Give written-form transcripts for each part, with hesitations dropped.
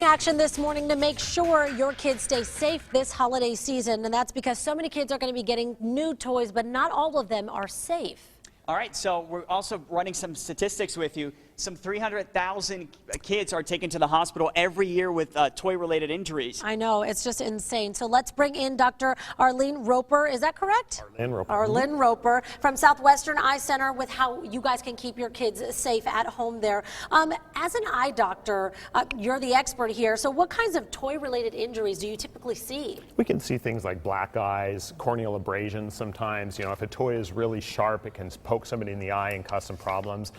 Action this morning to make sure your kids stay safe this holiday season, and that's because so many kids are going to be getting new toys, but not all of them are safe. All right, so we're also running some statistics with you. Some 300,000 kids are taken to the hospital every year with toy-related injuries. I know, it's just insane. So let's bring in Dr. Arlene Roper. Is that correct? Arlene Roper. Arlene Roper from Southwestern Eye Center with how you guys can keep your kids safe at home there. As an eye doctor, you're the expert here. So what kinds of toy-related injuries do you typically see? We can see things like black eyes, corneal abrasions sometimes. You know, if a toy is really sharp, it can poke somebody in the eye and cause some problems.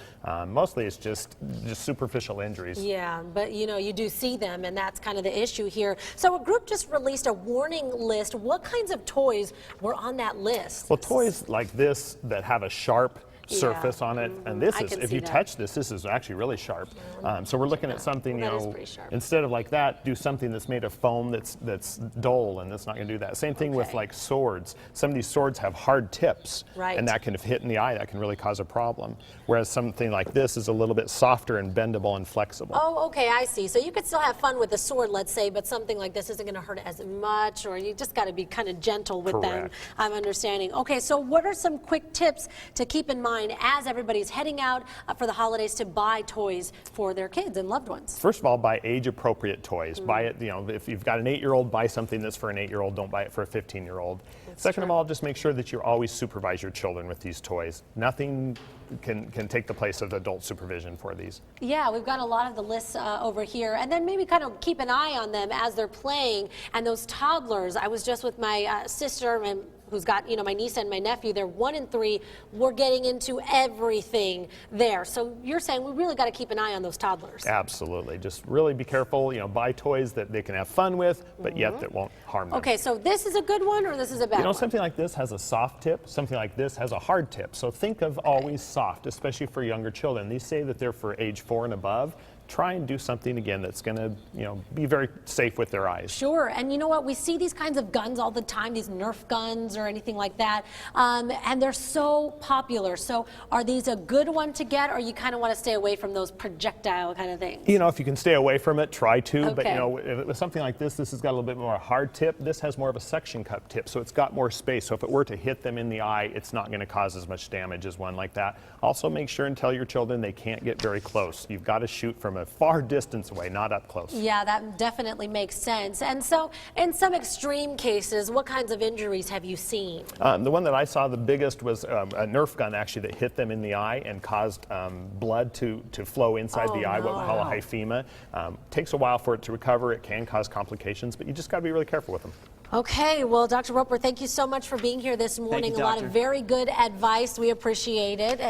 Mostly it's just superficial injuries. Yeah, but you know, you do see them, and that's kind of the issue here. So a group just released a warning list. What kinds of toys were on that list? Well, toys like this that have a sharp surface on it, and this is, if you touch this is actually really sharp. So we're looking at something, you know, instead of like that, do something that's made of foam that's dull, and that's not going to do that. Same thing with like swords. Some of these swords have hard tips, and that can, if hit in the eye, that can really cause a problem. Whereas something like this is a little bit softer and bendable and flexible. Oh, okay, I see. So you could still have fun with the sword, let's say, but something like this isn't going to hurt as much, or you just got to be kind of gentle with them. I'm understanding. Okay, so what are some quick tips to keep in mind as everybody's heading out for the holidays to buy toys for their kids and loved ones? First of all, buy age-appropriate toys. Buy it, you know, if you've got an 8-year-old, buy something that's for an 8-year-old. Don't buy it for a 15-year-old. Second of all, just make sure that you always supervise your children with these toys. Nothing can take the place of adult supervision for these. Yeah, we've got a lot of the lists over here, and then maybe kind of keep an eye on them as they're playing. And those toddlers, I was just with my sister and who's got, you know, my niece and my nephew. They're 1 and 3. We're getting into everything there. So you're saying we really got to keep an eye on those toddlers. Absolutely. Just really be careful. You know, buy toys that they can have fun with, but yet that won't harm them. Okay, so this is a good one, or this is a bad one? You know, something like this has a soft tip. Something like this has a hard tip. So think of always soft, especially for younger children. These say that they're for age 4 and above. Try and do something again that's going to, you know, be very safe with their eyes. Sure, and you know what? We see these kinds of guns all the time, these Nerf guns or anything like that, and they're so popular. So are these a good one to get, or you kind of want to stay away from those projectile kind of things? You know, if you can stay away from it, try to. But you know, if it was something like this, this has got a little bit more hard tip. This has more of a suction cup tip, so it's got more space. So if it were to hit them in the eye, it's not going to cause as much damage as one like that. Also, make sure and tell your children they can't get very close. You've got to shoot from a far distance away, not up close. Yeah, that definitely makes sense. And so, in some extreme cases, what kinds of injuries have you seen? The one that I saw the biggest was a Nerf gun actually that hit them in the eye and caused blood to flow inside the eye, what we call a hyphema. Takes a while for it to recover. It can cause complications, but you just got to be really careful with them. Okay, well, Dr. Roper, thank you so much for being here this morning. Thank you, a lot of very good advice. We appreciate it.